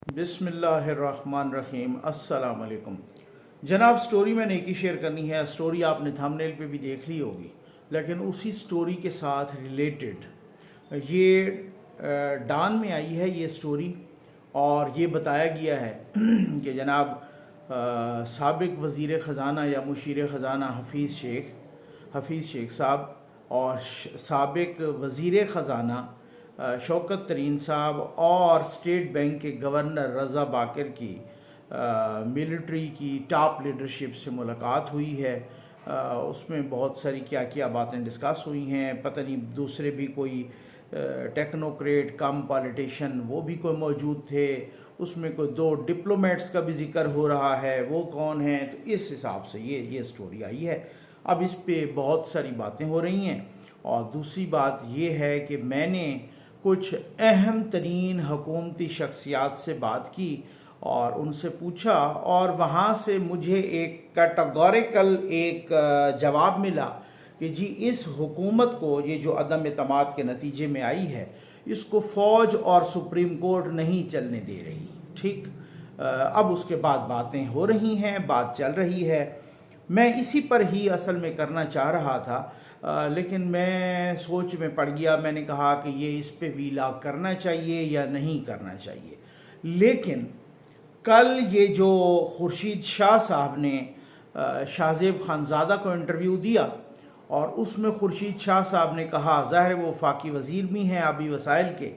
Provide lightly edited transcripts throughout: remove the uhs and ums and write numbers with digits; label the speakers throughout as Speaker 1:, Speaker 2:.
Speaker 1: बिस्मिल्लाहिर्रहमानिर्रहीम। अस्सलाम वालेकुम जनाब। स्टोरी मैंने एक ही शेयर करनी है। स्टोरी आपने थंबनेल पे भी देख ली होगी, लेकिन उसी स्टोरी के साथ रिलेटेड ये डान में आई है ये स्टोरी। और ये बताया गया है कि जनाब साबिक वज़ीर ख़ज़ाना या मुशीर ख़ज़ाना हफ़ीज़ शेख साहब और साबिक वज़ीर ख़ज़ाना शौकत तरीन साहब और स्टेट बैंक के गवर्नर रज़ा बाकर की मिलिट्री की टॉप लीडरशिप से मुलाकात हुई है। उसमें बहुत सारी क्या क्या बातें डिस्कस हुई हैं। पता नहीं दूसरे भी कोई टेक्नोक्रेट कम पॉलिटिशियन वो भी कोई मौजूद थे। उसमें कोई दो डिप्लोमेट्स का भी जिक्र हो रहा है, वो कौन है। तो इस हिसाब से ये स्टोरी आई है। अब इस पे बहुत सारी बातें हो रही हैं। और दूसरी बात ये है कि मैंने कुछ अहम तरीन हुकूमती शख्सियात से बात की और उनसे पूछा, और वहाँ से मुझे एक कैटेगोरिकल एक जवाब मिला कि जी इस हुकूमत को ये जो अदम एतमाद के नतीजे में आई है, इसको फ़ौज और सुप्रीम कोर्ट नहीं चलने दे रही। ठीक, अब उसके बाद बातें हो रही हैं, बात चल रही है। मैं इसी पर ही असल में करना चाह रहा था, लेकिन मैं सोच में पड़ गया। मैंने कहा कि ये इस पे वीलॉग करना चाहिए या नहीं करना चाहिए। लेकिन कल ये जो खुर्शीद शाह साहब ने शाहजेब खानज़ादा को इंटरव्यू दिया और उसमें खुर्शीद शाह साहब ने कहा, ज़ाहिर वो वफाकी वज़ीर भी हैं आबी वसाइल के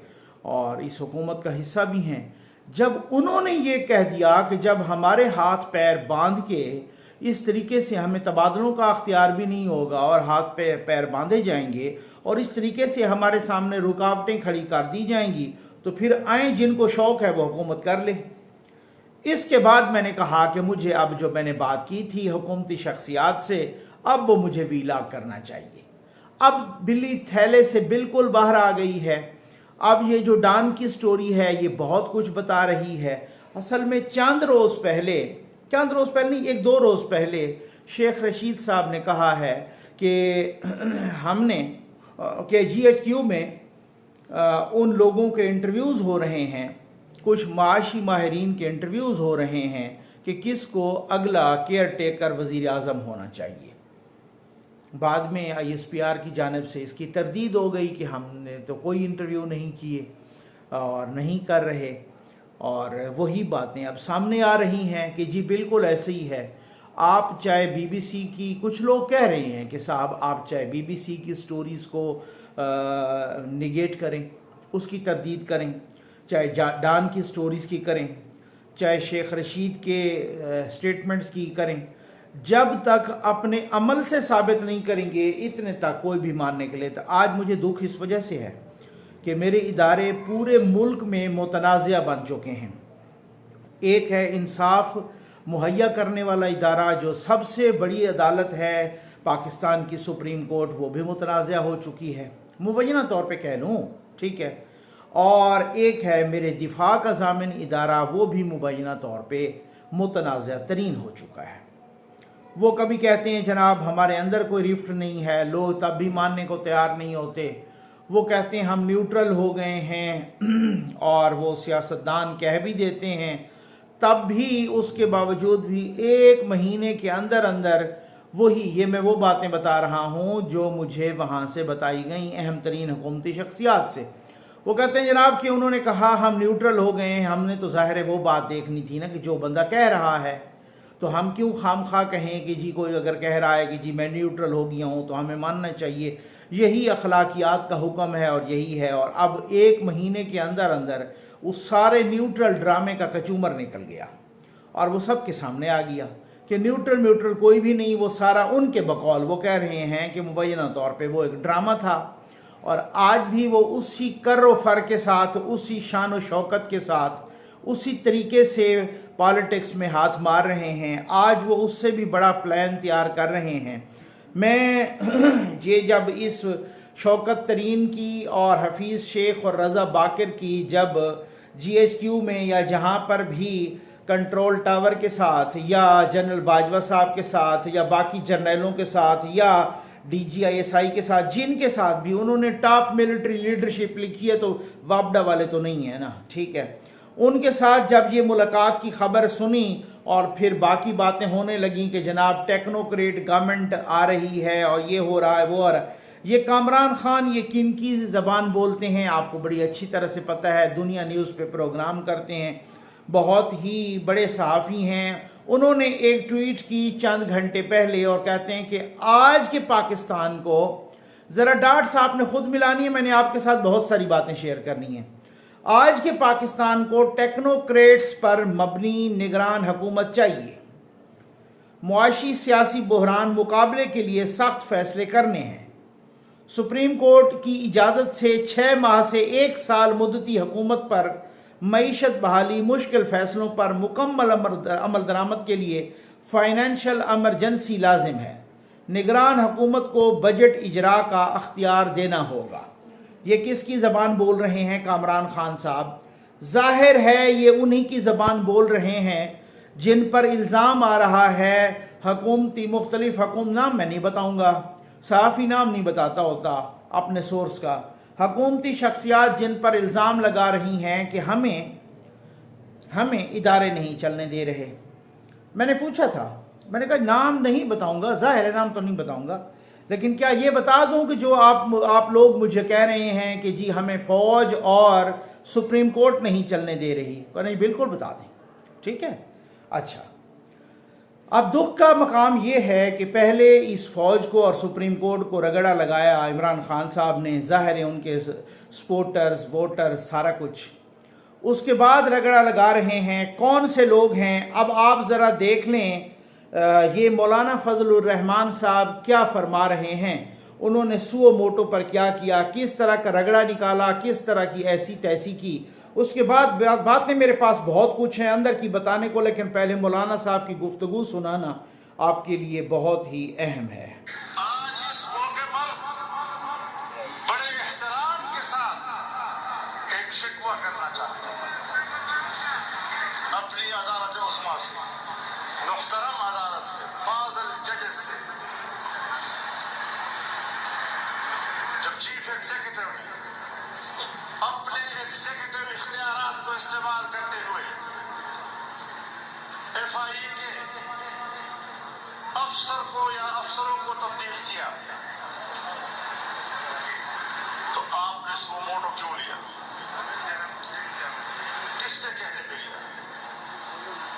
Speaker 1: और इस हुकूमत का हिस्सा भी हैं, जब उन्होंने ये कह दिया कि जब हमारे हाथ पैर बांध के इस तरीके से हमें तबादलों का अख्तियार भी नहीं होगा और हाथ पैर बांधे जाएंगे और इस तरीके से हमारे सामने रुकावटें खड़ी कर दी जाएंगी, तो फिर आए जिनको शौक है वो हुकूमत कर ले। इसके बाद मैंने कहा कि मुझे अब जो मैंने बात की थी हुकूमती शख्सियात से, अब वो मुझे वीलॉग करना चाहिए। अब बिल्ली थैले से बिल्कुल बाहर आ गई है। अब ये जो डान की स्टोरी है ये बहुत कुछ बता रही है। असल में चंद रोज़ पहले नहीं, एक दो रोज़ पहले शेख रशीद साहब ने कहा है कि हमने कि GHQ में उन लोगों के इंटरव्यूज़ हो रहे हैं, कुछ माशी माहिरीन के इंटरव्यूज़ हो रहे हैं कि किसको अगला केयर टेकर वज़ीर आज़म होना चाहिए। बाद में ISPR की जानिब से इसकी तरदीद हो गई कि हमने तो कोई इंटरव्यू नहीं किए और नहीं कर रहे। और वही बातें अब सामने आ रही हैं कि जी बिल्कुल ऐसे ही है। आप चाहे BBC की, कुछ लोग कह रहे हैं कि साहब आप चाहे BBC की स्टोरीज़ को निगेट करें, उसकी तरदीद करें, चाहे डान की स्टोरीज़ की करें, चाहे शेख रशीद के स्टेटमेंट्स की करें, जब तक अपने अमल से साबित नहीं करेंगे इतने तक कोई भी मानने के लिए। तो आज मुझे दुख इस वजह से है कि मेरे इदारे पूरे मुल्क में मुतनाज़िया बन चुके हैं। एक है इंसाफ मुहैया करने वाला इदारा जो सबसे बड़ी अदालत है पाकिस्तान की सुप्रीम कोर्ट, वो भी मुतनाज़िया हो चुकी है, मुबैना तौर पे कह लूँ, ठीक है। और एक है मेरे दिफा का ज़ामिन इदारा, वो भी मुबैना तौर पे मुतनाज़िया तरीन हो चुका है। वो कभी कहते हैं जनाब हमारे अंदर कोई रिफ्ट नहीं है, लोग तब भी मानने को तैयार नहीं होते। वो कहते हैं हम न्यूट्रल हो गए हैं और वो सियासतदान कह भी देते हैं, तब भी उसके बावजूद भी एक महीने के अंदर अंदर ये मैं वो बातें बता रहा हूँ जो मुझे वहाँ से बताई गई अहम तरीन हुकूमती शख्सियात से। वो कहते हैं जनाब कि उन्होंने कहा हम न्यूट्रल हो गए हैं, हमने तो ज़ाहिर है वो बात देखनी थी ना कि जो बंदा कह रहा है, तो हम क्यों खामखा कहें कि जी कोई अगर कह रहा है कि जी मैं न्यूट्रल हो गया हूँ तो हमें मानना चाहिए। यही अखलाकियात का हुक्म है और यही है। और अब एक महीने के अंदर अंदर उस सारे न्यूट्रल ड्रामे का कचूमर निकल गया और वो सब के सामने आ गया कि न्यूट्रल कोई भी नहीं, वो सारा उनके बकौल। वो कह रहे हैं कि मुबैना तौर पे वो एक ड्रामा था और आज भी वो उसी कर्र फर के साथ, उसी शान व शौकत के साथ, उसी तरीके से पॉलिटिक्स में हाथ मार रहे हैं। आज वो उससे भी बड़ा प्लान तैयार कर रहे हैं। मैं ये जब इस शौकत तरीन की और हफीज़ शेख और रज़ा बाकर की जब GHQ में या जहाँ पर भी कंट्रोल टावर के साथ या जनरल बाजवा साहब के साथ या बाकी जर्नलों के साथ या DGISI के साथ, जिनके साथ भी उन्होंने टॉप मिलिट्री लीडरशिप लिखी है, तो वापडा वाले तो नहीं है ना, ठीक है। उनके साथ जब ये मुलाकात की खबर सुनी और फिर बाकी बातें होने लगी कि जनाब टेक्नोक्रेट गवर्नमेंट आ रही है और ये हो रहा है वो हो रहा है। ये कामरान खान ये किन की ज़बान बोलते हैं आपको बड़ी अच्छी तरह से पता है। दुनिया न्यूज़ पे प्रोग्राम करते हैं, बहुत ही बड़े सहाफ़ी हैं। उन्होंने एक ट्वीट की चंद घंटे पहले और कहते हैं कि आज के पाकिस्तान को ज़रा डार्ट्स आपने खुद मिलानी है, मैंने आपके साथ बहुत सारी बातें शेयर करनी है। आज के पाकिस्तान को टेक्नोक्रेट्स पर मबनी निगरान हुकूमत चाहिए। मुआशी सियासी बहरान मुकाबले के लिए सख्त फैसले करने हैं। सुप्रीम कोर्ट की इजाज़त से 6 माह से 1 साल मुद्दती हुकूमत पर मईशत बहाली मुश्किल फैसलों पर मुकम्मल अमल दरामद के लिए फाइनेंशियल एमरजेंसी लाजिम है। निगरान हुकूमत को बजट इजरा का अख्तियार देना होगा। ये किसकी ज़बान बोल रहे हैं कामरान खान साहब? जाहिर है ये उन्हीं की ज़बान बोल रहे हैं जिन पर इल्ज़ाम आ रहा है हुकूमती मुख्तलिफ नाम मैं नहीं बताऊँगा, सहाफ़ी नाम नहीं बताता होता अपने सोर्स का। हुकूमती शख्सियात जिन पर इल्ज़ाम लगा रही हैं कि हमें इदारे नहीं चलने दे रहे। मैंने पूछा था, मैंने कहा नाम नहीं बताऊंगा, जाहिर है नाम तो नहीं बताऊंगा, लेकिन क्या ये बता दूं कि जो आप लोग मुझे कह रहे हैं कि जी हमें फ़ौज और सुप्रीम कोर्ट नहीं चलने दे रही, नहीं बिल्कुल बता दें, ठीक है। अच्छा, अब दुख का मकाम यह है कि पहले इस फौज को और सुप्रीम कोर्ट को रगड़ा लगाया इमरान खान साहब ने, जाहिर है उनके सपोर्टर्स वोटर्स सारा कुछ। उसके बाद रगड़ा लगा रहे हैं कौन से लोग हैं। अब आप ज़रा देख लें ये मौलाना फजलुर रहमान साहब क्या फरमा रहे हैं। उन्होंने सुओ मोटो पर क्या किया, किस तरह का रगड़ा निकाला, किस तरह की ऐसी तैसी की। उसके बाद बातें मेरे पास बहुत कुछ है अंदर की बताने को, लेकिन पहले मौलाना साहब की गुफ्तगू सुनाना आपके लिए बहुत ही अहम है।
Speaker 2: आज इस मौके पर बड़े एहतराम के साथ एक शिकवा करना चाहता हूं अपनी अदालत उस्मा से, मुहतरम अदालत से, फाजिल जजेस से। जब चीफ एग्जीक्यूटिव ने अपने एग्जीक्यूटिव इख्तियारात को इस्तेमाल करते हुए FIA के अफसर को या अफसरों को तब्दील किया, तो आपने सुओ मोटो क्यों लिया? किसके कहने पे लिया?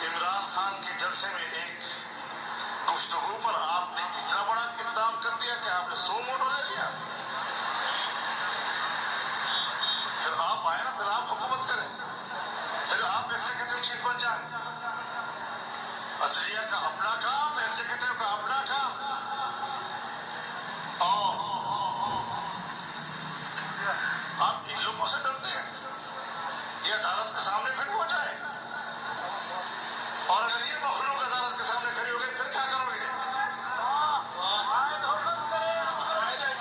Speaker 2: इमरान खान के जलसे में एक गुफ्तगू पर आपने इतना बड़ा इक़दाम कर दिया कि आपने सुओ मोटो ले लिया। फिर आप आए ना, फिर आप हुकूमत करें, फिर आप एग्जीक्यूटिव चीफ बन जाए। अदलिया का अपना काम, एग्जीक्यूटिव का अपना काम, और आप इन लोगों से डरते हैं ये अदालत के सामने खड़े हो जाए, और अगर ये मखलूक अदालत के सामने खड़ी हो गई फिर क्या करोगे?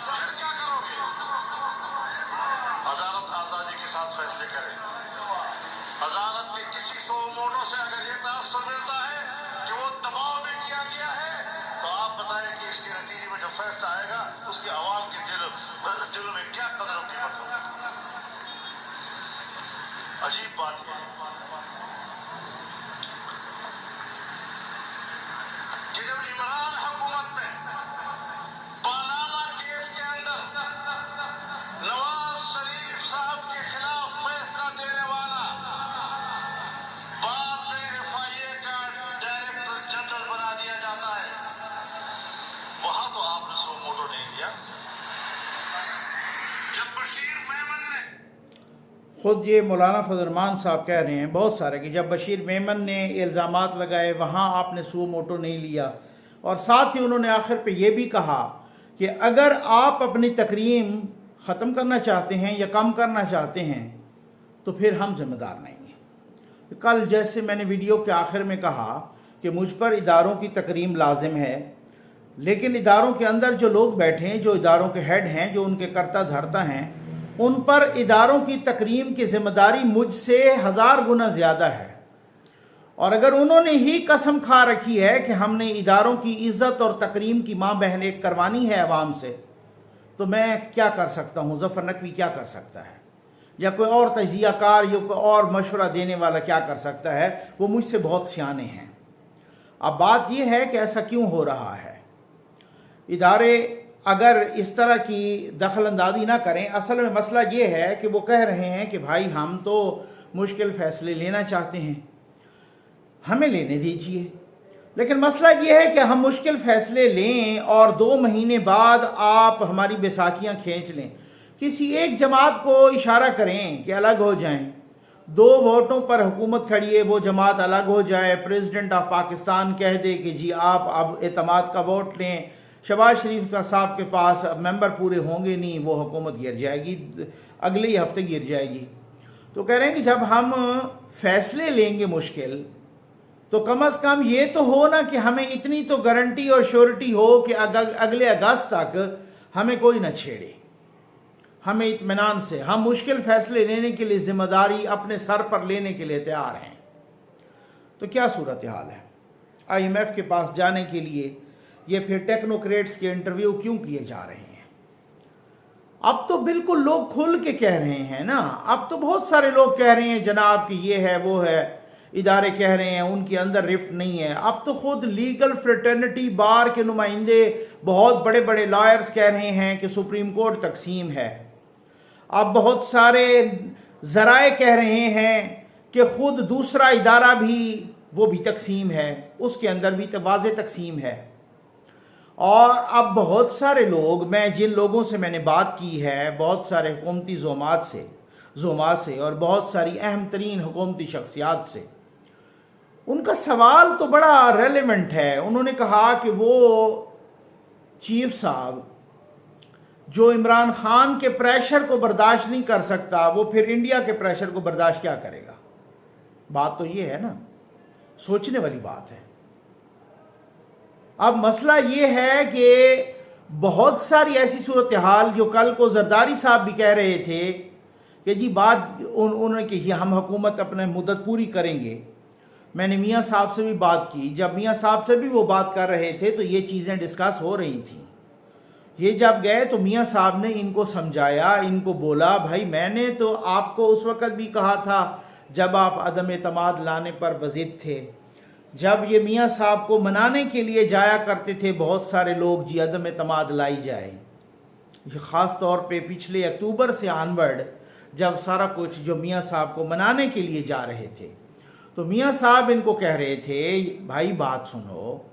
Speaker 2: फिर क्या करोगे? अदालत आजादी के साथ फैसले करे। अदालत के किसी सुओ मोटो से अगर ये तासुर मिलता है कि वो दबाव में किया गया है, तो आप बताएं कि इसके नतीजे में जो फैसला आएगा उसकी आवाम के दिलों में क्या कदर और कीमत होगी। अजीब बात है कि जब इमरान हुकूमत में पानामा केस के अंदर नवाज शरीफ साहब के खिलाफ फैसला देने वाला बाद में FIA का डायरेक्टर जनरल बना दिया जाता है, वहां तो आपने सुओ मोटो नहीं किया। जब बशीर मेमन ने,
Speaker 1: खुद ये मौलाना फजल रहमान साहब कह रहे हैं बहुत सारे कि जब बशीर मेमन ने इल्ज़ामात लगाए वहाँ आपने सुओ मोटो नहीं लिया। और साथ ही उन्होंने आखिर पे ये भी कहा कि अगर आप अपनी तकरीम ख़त्म करना चाहते हैं या कम करना चाहते हैं तो फिर हम जिम्मेदार नहीं हैं। कल जैसे मैंने वीडियो के आखिर में कहा कि मुझ पर इदारों की तकरीम लाजिम है, लेकिन इदारों के अंदर जो लोग बैठे हैं, जो इदारों के हेड हैं, जो उनके कर्ता धर्ता हैं, उन पर इदारों की तकरीम की जिम्मेदारी मुझसे 1000 गुना ज़्यादा है। और अगर उन्होंने ही कसम खा रखी है कि हमने इदारों की इज़्ज़त और तकरीम की माँ बहन एक करवानी है अवाम से, तो मैं क्या कर सकता हूँ? ज़फ़र नकवी क्या कर सकता है? या कोई और तजिया कार या कोई और मशवरा देने वाला क्या कर सकता है, वो मुझसे बहुत सियाने हैं। अब बात यह है कि ऐसा क्यों हो रहा है। इदारे अगर इस तरह की दखल अंदाजी ना करें, असल में मसला ये है कि वो कह रहे हैं कि भाई हम तो मुश्किल फ़ैसले लेना चाहते हैं, हमें लेने दीजिए, लेकिन मसला ये है कि हम मुश्किल फ़ैसले लें और 2 महीने बाद आप हमारी बैसाखियाँ खींच लें। किसी एक जमात को इशारा करें कि अलग हो जाएं, 2 वोटों पर हुकूमत खड़ी है, वो जमात अलग हो जाए, प्रेसिडेंट ऑफ पाकिस्तान कह दे कि जी आप अब एतमाद का वोट लें, शहबाज शरीफ का साहब के पास अब मेंबर पूरे होंगे नहीं, वो हुकूमत गिर जाएगी, अगले ही हफ्ते गिर जाएगी। तो कह रहे हैं कि जब हम फैसले लेंगे मुश्किल, तो कम से कम ये तो हो ना कि हमें इतनी तो गारंटी और श्योरिटी हो कि अगले अगस्त तक हमें कोई ना छेड़े, हमें इत्मीनान से हम मुश्किल फैसले लेने के लिए जिम्मेदारी अपने सर पर लेने के लिए तैयार हैं। तो क्या सूरत हाल है? IMF के पास जाने के लिए ये फिर टेक्नोक्रेट्स के इंटरव्यू क्यों किए जा रहे हैं? अब तो बिल्कुल लोग खुल के कह रहे हैं ना, अब तो बहुत सारे लोग कह रहे हैं जनाब कि ये है वो है, इदारे कह रहे हैं उनके अंदर रिफ्ट नहीं है। अब तो खुद लीगल फ्रेटर्निटी बार के नुमाइंदे, बहुत बड़े बड़े लॉयर्स कह रहे हैं कि सुप्रीम कोर्ट तकसीम है। अब बहुत सारे जराए कह रहे हैं कि खुद दूसरा इदारा भी वो भी तकसीम है, उसके अंदर भी वाज़ेह तकसीम है। और अब बहुत सारे लोग, मैं जिन लोगों से मैंने बात की है, बहुत सारे हुकूमती ज़ोमात से और बहुत सारी अहम तरीन हुकूमती शख्सियात से, उनका सवाल तो बड़ा रेलेवेंट है। उन्होंने कहा कि वो चीफ साहब जो इमरान खान के प्रेशर को बर्दाश्त नहीं कर सकता, वो फिर इंडिया के प्रेशर को बर्दाश्त क्या करेगा? बात तो ये है ना, सोचने वाली बात है। अब मसला ये है कि बहुत सारी ऐसी सूरत हाल, जो कल को जरदारी साहब भी कह रहे थे कि जी बात उन्होंने कि हम हुकूमत अपने मुद्दत पूरी करेंगे। मैंने मियाँ साहब से भी बात की, जब मियाँ साहब से भी वो बात कर रहे थे तो ये चीज़ें डिस्कस हो रही थी। ये जब गए तो मियाँ साहब ने इनको समझाया, इनको बोला भाई मैंने तो आपको उस वक़्त भी कहा था जब आप अदम एतमाद लाने पर वज़ीद थे, जब ये मियाँ साहब को मनाने के लिए जाया करते थे बहुत सारे लोग, जी अदम एतमाद लाई जाए। ख़ास तौर पे पिछले अक्टूबर से ऑनवर्ड जब सारा कुछ जो मियाँ साहब को मनाने के लिए जा रहे थे, तो मियाँ साहब इनको कह रहे थे भाई बात सुनो,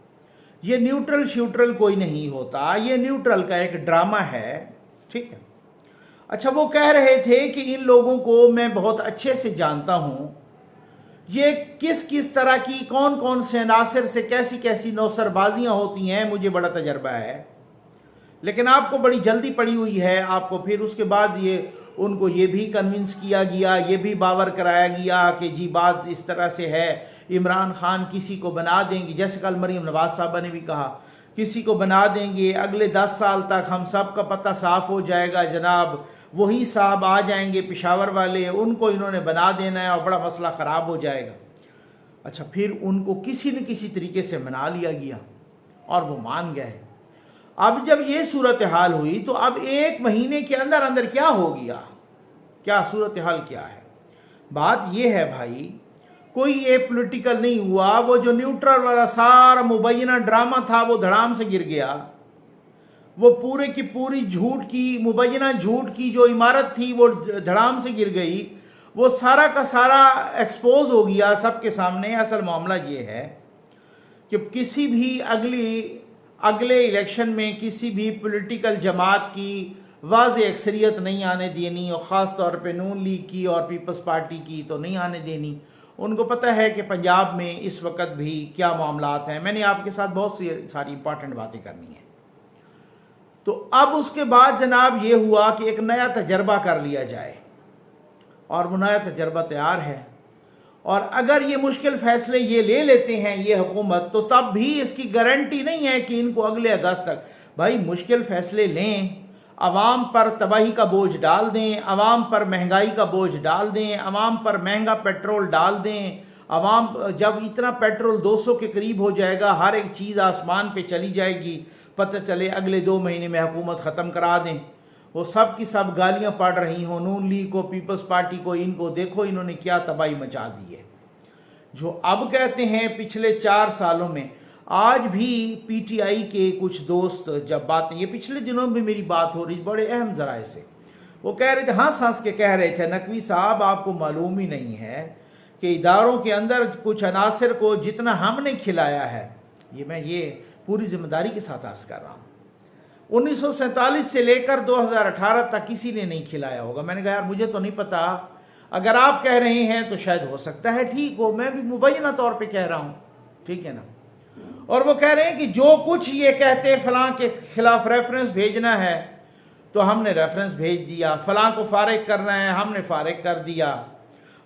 Speaker 1: ये न्यूट्रल श्यूट्रल कोई नहीं होता, ये न्यूट्रल का एक ड्रामा है, ठीक है। अच्छा, वो कह रहे थे कि इन लोगों को मैं बहुत अच्छे से जानता हूँ, ये किस किस तरह की कौन कौन से अनासर से कैसी कैसी नौसरबाजियाँ होती हैं, मुझे बड़ा तजर्बा है, लेकिन आपको बड़ी जल्दी पड़ी हुई है। आपको फिर उसके बाद उनको ये भी कन्विंस किया गया, ये भी बावर कराया गया कि जी बात इस तरह से है, इमरान खान किसी को बना देंगे, जैसे कल मरीम नवाज साहबा ने भी कहा, किसी को बना देंगे, अगले 10 साल तक हम सब का पता साफ हो जाएगा जनाब, वही साहब आ जाएंगे पेशावर वाले, उनको इन्होंने बना देना है और बड़ा मसला ख़राब हो जाएगा। अच्छा, फिर उनको किसी न किसी तरीके से मना लिया गया और वो मान गए। अब जब ये सूरत हाल हुई तो अब 1 महीने के अंदर अंदर क्या हो गया, क्या सूरत हाल क्या है? बात ये है भाई, कोई ये पॉलिटिकल नहीं हुआ, वो जो न्यूट्रल वाला सारा मुबैना ड्रामा था वो धड़ाम से गिर गया। वो पूरे की पूरी झूठ की, मुबैना झूठ की जो इमारत थी वो धड़ाम से गिर गई, वो सारा का सारा एक्सपोज हो गया सबके सामने। असल मामला ये है कि किसी भी अगले इलेक्शन में किसी भी पॉलिटिकल जमात की वाज़ेह अक्सरियत नहीं आने देनी, और ख़ास तौर पे नून लीग की और पीपल्स पार्टी की तो नहीं आने देनी। उनको पता है कि पंजाब में इस वक्त भी क्या मामलात हैं। मैंने आपके साथ बहुत सारी इंपॉर्टेंट बातें करनी है। तो अब उसके बाद जनाब ये हुआ कि एक नया तजर्बा कर लिया जाए, और वो नया तजर्बा तैयार है। और अगर ये मुश्किल फैसले ये ले लेते हैं ये हुकूमत, तो तब भी इसकी गारंटी नहीं है कि इनको अगले अगस्त तक, भाई मुश्किल फैसले लें, अवाम पर तबाही का बोझ डाल दें, अवाम पर महंगाई का बोझ डाल दें, अवाम पर महंगा पेट्रोल डाल दें। अवाम जब इतना पेट्रोल 200 के करीब हो जाएगा, हर एक चीज़ आसमान पे चली जाएगी, पता चले अगले 2 महीने में हुकूमत ख़त्म करा दें। वो सब की सब गालियां पड़ रही हों नून लीग को, पीपल्स पार्टी को, इनको देखो इन्होंने क्या तबाही मचा दी है। जो अब कहते हैं पिछले 4 सालों में, आज भी पीटीआई के कुछ दोस्त जब बातें, ये पिछले दिनों में मेरी बात हो रही बड़े अहम जराए से, वो कह रहे थे, हंस हंस के कह रहे थे, नकवी साहब आपको मालूम ही नहीं है कि इदारों के अंदर कुछ अनासर को जितना हमने खिलाया है, मैं ये पूरी जिम्मेदारी के साथ अर्ज कर रहा हूँ, 1947 से लेकर 2018 तक किसी ने नहीं खिलाया होगा। मैंने कहा यार मुझे तो नहीं पता, अगर आप कह रहे हैं तो शायद हो सकता है ठीक हो, मैं भी मुबैना तौर पे कह रहा हूँ, ठीक है ना। और वो कह रहे हैं कि जो कुछ ये कहते फलां के खिलाफ रेफरेंस भेजना है तो हमने रेफरेंस भेज दिया, फलां को फारिग करना है हमने फारिग कर दिया,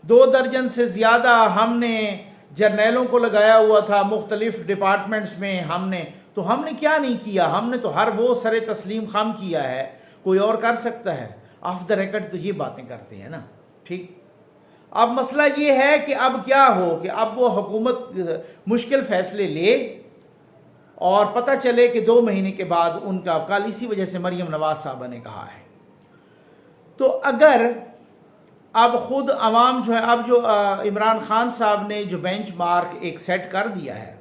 Speaker 1: 2 दर्जन से ज़्यादा हमने जर्नैलों को लगाया हुआ था मुख्तलिफ डिपार्टमेंट्स में, हमने क्या नहीं किया, हमने तो हर वो सरे तस्लीम खाम किया है, कोई और कर सकता है। ऑफ द रिकॉर्ड तो ये बातें करते हैं ना, ठीक। अब मसला ये है कि अब क्या हो कि अब वो हुकूमत मुश्किल फैसले ले और पता चले कि 2 महीने के बाद उनका कल, इसी वजह से मरियम नवाज साहबा ने कहा है, तो अगर अब खुद अवाम जो है, अब जो इमरान खान साहब ने जो बेंच मार्क एक सेट कर दिया है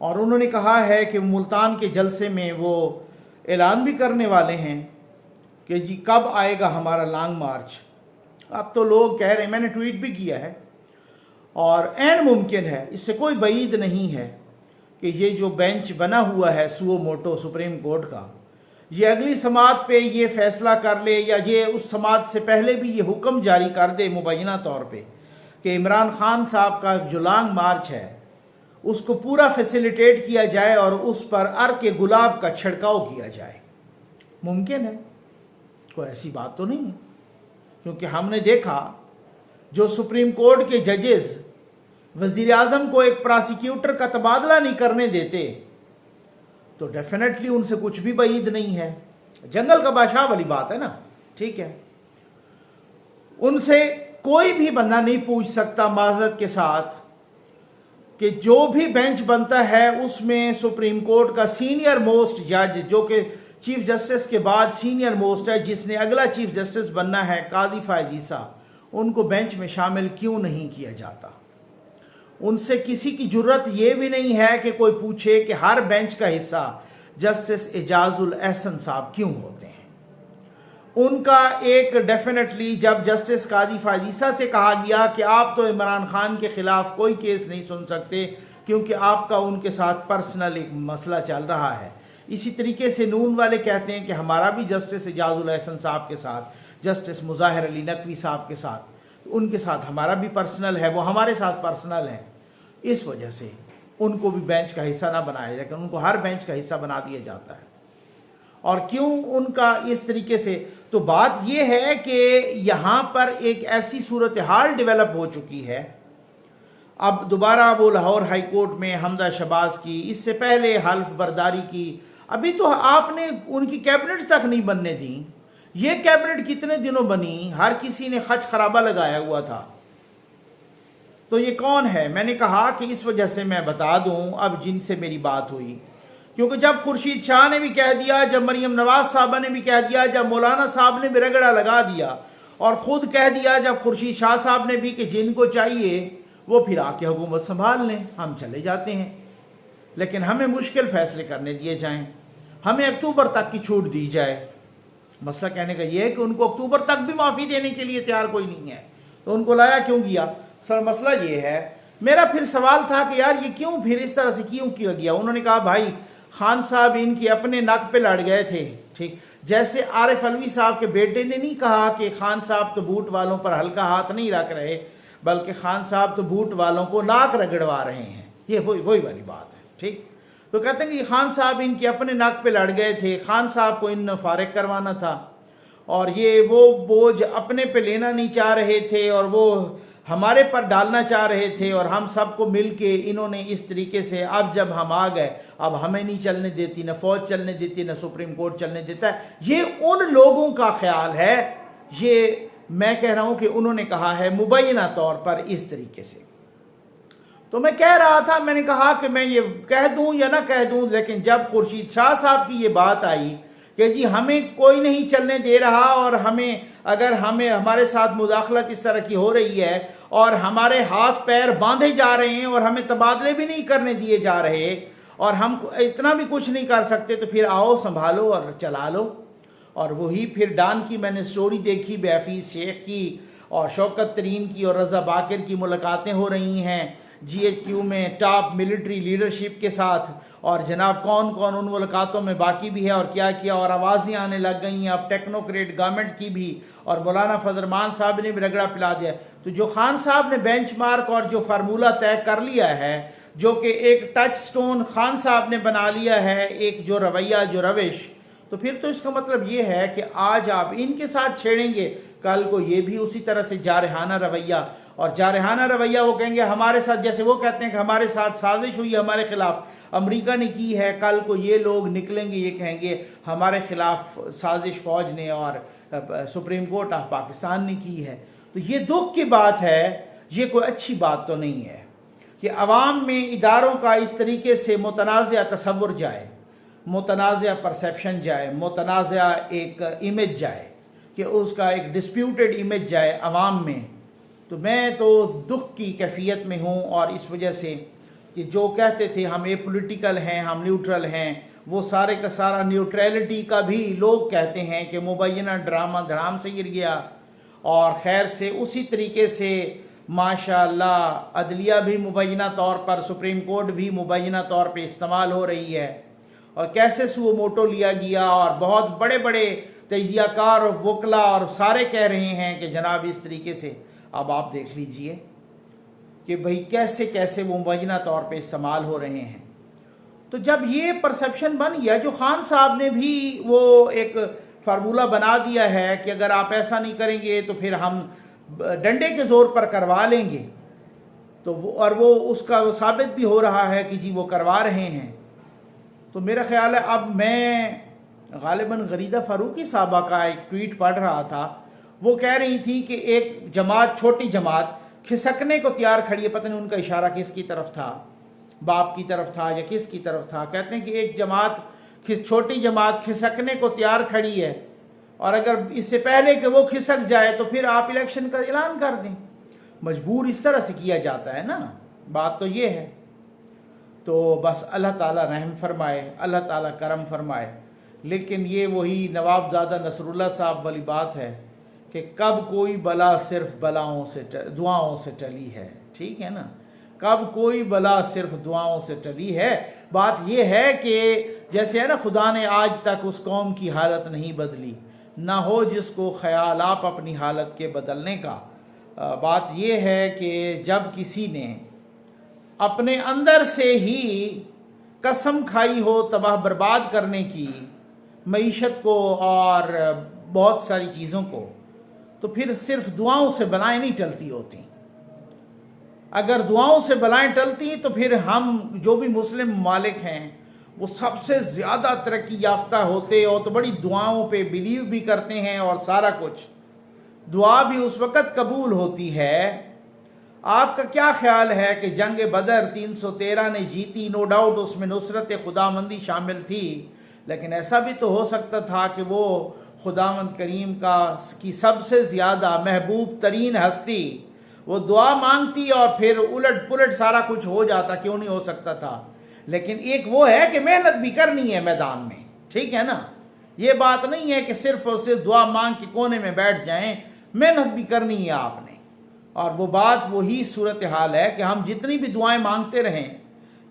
Speaker 1: और उन्होंने कहा है कि मुल्तान के जलसे में वो ऐलान भी करने वाले हैं कि जी कब आएगा हमारा लॉन्ग मार्च। अब तो लोग कह रहे हैं, मैंने ट्वीट भी किया है, और ऐन मुमकिन है, इससे कोई बईद नहीं है कि ये जो बेंच बना हुआ है सुओ मोटो सुप्रीम कोर्ट का, ये अगली समात पे ये फैसला कर ले या ये उस समात से पहले भी ये हुक्म जारी कर दे मुबैना तौर पे कि इमरान खान साहब का जो लॉन्ग मार्च है उसको पूरा फैसिलिटेट किया जाए और उस पर अर्क के गुलाब का छिड़काव किया जाए। मुमकिन है, कोई ऐसी बात तो नहीं है, क्योंकि हमने देखा जो सुप्रीम कोर्ट के जजेस वजीर आजम को एक प्रोसिक्यूटर का तबादला नहीं करने देते तो डेफिनेटली उनसे कुछ भी बईद नहीं है, जंगल का बादशाह वाली बात है ना, ठीक है। उनसे कोई भी बंदा नहीं पूछ सकता माजरत के साथ कि जो भी बेंच बनता है उसमें सुप्रीम कोर्ट का सीनियर मोस्ट जज, जो कि चीफ जस्टिस के बाद सीनियर मोस्ट है, जिसने अगला चीफ जस्टिस बनना है काजी फायद ईसा, उनको बेंच में शामिल क्यों नहीं किया जाता। उनसे किसी की जुर्रत यह भी नहीं है कि कोई पूछे कि हर बेंच का हिस्सा जस्टिस एजाजुल एहसन साहब क्यों होते हैं। उनका एक डेफिनेटली जब जस्टिस काजी फायद ईसा से कहा गया कि आप तो इमरान खान के खिलाफ कोई केस नहीं सुन सकते क्योंकि आपका उनके साथ पर्सनल एक मसला चल रहा है, इसी तरीके से नून वाले कहते हैं कि हमारा भी जस्टिस एजाजुल एहसन साहब के साथ, जस्टिस मुजाहिर अली नकवी साहब के साथ, उनके साथ हमारा भी पर्सनल है, वो हमारे साथ पर्सनल है, इस वजह से उनको भी बेंच का हिस्सा ना बनाया जाए, उनको हर बेंच का हिस्सा बना दिया जाता है। और क्यों उनका इस तरीके से, तो बात यह है कि यहाँ पर एक ऐसी सूरत हाल डेवलप हो चुकी है, अब दोबारा वो लाहौर हाई कोर्ट में हमदा शहबाज की, इससे पहले हल्फ बर्दारी की, अभी तो आपने उनकी कैबिनेट तक नहीं बनने दी। ये कैबिनेट कितने दिनों बनी, हर किसी ने खच खराबा लगाया हुआ था। तो ये कौन है? मैंने कहा कि इस वजह से मैं बता दूं अब जिनसे मेरी बात हुई, क्योंकि जब खुर्शीद शाह ने भी कह दिया, जब मरियम नवाज साहबा ने भी कह दिया, जब मौलाना साहब ने भी रगड़ा लगा दिया और खुद कह दिया जब खुर्शीद शाह साहब ने भी कि जिनको चाहिए वो फिर आके हुकूमत संभाल लें, हम चले जाते हैं, लेकिन हमें मुश्किल फैसले करने दिए जाएं, हमें अक्टूबर तक की छूट दी जाए। मसला कहने का यह है कि उनको अक्टूबर तक भी माफ़ी देने के लिए तैयार कोई नहीं है, तो उनको लाया क्यों गया? सर मसला ये है, मेरा फिर सवाल था कि यार ये क्यों फिर इस तरह से क्यों किया गया? उन्होंने कहा भाई खान साहब इनके अपने नक पे लड़ गए थे, ठीक, जैसे आरिफ अलवी साहब के बेटे ने नहीं कहा कि खान साहब तो बूट वालों पर हल्का हाथ नहीं रख रहे, बल्कि खान साहब तो बूट वालों को नाक रगड़वा रहे हैं, ये वही वाली बात है, ठीक। तो कहते हैं कि खान साहब इनके अपने नाक पे लड़ गए थे, खान साहब को इन फारिग करवाना था और ये वो बोझ अपने पे लेना नहीं चाह रहे थे और वो हमारे पर डालना चाह रहे थे, और हम सबको मिलके इन्होंने इस तरीके से, अब जब हम आ गए अब हमें नहीं चलने देती, न फौज चलने देती, न सुप्रीम कोर्ट चलने देता है। ये उन लोगों का ख्याल है, ये मैं कह रहा हूं कि उन्होंने कहा है मुबैना तौर पर इस तरीके से। तो मैं कह रहा था, मैंने कहा कि मैं ये कह दूं या ना कह दूं, लेकिन जब खुर्शीद शाह साहब की ये बात आई कि जी हमें कोई नहीं चलने दे रहा, और अगर हमारे साथ मुदाखलत इस तरह की हो रही है और हमारे हाथ पैर बांधे जा रहे हैं और हमें तबादले भी नहीं करने दिए जा रहे और हम इतना भी कुछ नहीं कर सकते, तो फिर आओ संभालो और चला लो। और वही फिर डान की मैंने स्टोरी देखी, बेहफीज शेख की और शौकत तरीन की और रज़ा बाकिर की मुलाकातें हो रही हैं GHQ में टॉप मिलिट्री लीडरशिप के साथ, और जनाब कौन कौन उन मुलाकातों में बाकी भी है और क्या किया, और आवाज़ें आने लग गई हैं अब टेक्नोक्रेट गवर्नमेंट की भी, और मौलाना फजल रहमान साहब ने भी रगड़ा पिला दिया। तो जो खान साहब ने बेंचमार्क और जो फार्मूला तय कर लिया है, जो कि एक टच स्टोन खान साहब ने बना लिया है, एक जो रवैया जो रविश, तो फिर तो इसका मतलब ये है कि आज आप इनके साथ छेड़ेंगे, कल को ये भी उसी तरह से जारहाना रवैया, और जारहाना रवैया वो कहेंगे हमारे साथ, जैसे वो कहते हैं कि हमारे साथ साजिश हुई हमारे खिलाफ, अमेरिका ने की है, कल को ये लोग निकलेंगे ये कहेंगे हमारे खिलाफ साजिश फौज ने और सुप्रीम कोर्ट ऑफ पाकिस्तान ने की है। तो ये दुख की बात है, ये कोई अच्छी बात तो नहीं है कि अवाम में इदारों का इस तरीके से मुतनाज़ा तसव्वुर जाए, मुतनाज़ा परसेप्शन जाए, मुतनाज़ा एक इमेज जाए, कि उसका एक डिस्प्यूटेड इमेज जाए अवाम में। तो मैं तो दुख की कैफियत में हूँ, और इस वजह से कि जो कहते थे हम ए पॉलिटिकल हैं, हम न्यूट्रल हैं, वो सारे का सारा न्यूट्रलिटी का भी लोग कहते हैं कि मुबैना ड्रामा धड़ाम से गिर गया। और खैर से उसी तरीके से माशाअल्लाह अदलिया भी मुबैना तौर पर, सुप्रीम कोर्ट भी मुबैना तौर पर इस्तेमाल हो रही है, और कैसे सुओ मोटो लिया गया, और बहुत बड़े बड़े तजियाकार और वकला और सारे कह रहे हैं कि जनाब इस तरीके से। अब आप देख लीजिए कि भाई कैसे कैसे वो मुबैना तौर पे इस्तेमाल हो रहे हैं। तो जब ये परसेप्शन बन गया, जो खान साहब ने भी वो एक फार्मूला बना दिया है कि अगर आप ऐसा नहीं करेंगे तो फिर हम डंडे के जोर पर करवा लेंगे, तो वो उसका साबित भी हो रहा है कि जी वो करवा रहे हैं। तो मेरा ख्याल है, अब मैं गालिबन गरीदा फारूकी साहबा का एक ट्वीट पढ़ रहा था, वो कह रही थी कि एक जमात, छोटी जमात खिसकने को तैयार खड़ी है, पता नहीं उनका इशारा किसकी तरफ था, बाप की तरफ था या किसकी तरफ था। कहते हैं कि एक जमात, छोटी जमात खिसकने को तैयार खड़ी है, और अगर इससे पहले कि वो खिसक जाए तो फिर आप इलेक्शन का ऐलान कर दें। मजबूर इस तरह से किया जाता है ना, बात तो ये है। तो बस अल्लाह ताला रहम फरमाए, अल्लाह ताला करम फरमाए। लेकिन ये वही नवाबजादा नसरुल्लाह साहब वाली बात है कि कब कोई बला सिर्फ बलाओं से दुआओं से टली है, ठीक है ना, कब कोई बला सिर्फ दुआओं से टली है। बात यह है कि जैसे है ना, खुदा ने आज तक उस कौम की हालत नहीं बदली, ना हो जिसको ख्याल आप अपनी हालत के बदलने का। बात यह है कि जब किसी ने अपने अंदर से ही कसम खाई हो तबाह बर्बाद करने की, मईशत को और बहुत सारी चीज़ों को, तो फिर सिर्फ दुआओं से बलाएं नहीं टलती होती। अगर दुआओं से बलाएं टलती तो फिर हम जो भी मुस्लिम ममालिक हैं वो सबसे ज़्यादा तरक्की याफ्ता होते, और तो बड़ी दुआओं पे बिलीव भी करते हैं, और सारा कुछ दुआ भी उस वक़्त कबूल होती है। आपका क्या ख्याल है कि जंग बदर 313 ने जीती, नो डाउट उसमें नुसरत खुदामंदी शामिल थी, लेकिन ऐसा भी तो हो सकता था कि वो खुदावंद करीम की सबसे ज़्यादा महबूब तरीन हस्ती वो दुआ मांगती और फिर उलट पुलट सारा कुछ हो जाता, क्यों नहीं हो सकता था। लेकिन एक वो है कि मेहनत भी करनी है मैदान में, ठीक है ना, ये बात नहीं है कि सिर्फ और सिर्फ दुआ मांग के कोने में बैठ जाएं, मेहनत भी करनी है आपने। और वो बात वही सूरत हाल है कि हम जितनी भी दुआएं मांगते रहें,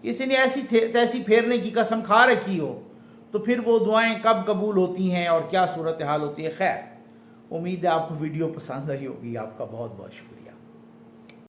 Speaker 1: किसी ने ऐसी तैसी फेरने की कसम खा रखी हो, तो फिर वो दुआएं कब कबूल होती हैं और क्या सूरत हाल होती है। खैर, उम्मीद है आपको वीडियो पसंद आई होगी। आपका बहुत बहुत शुक्रिया।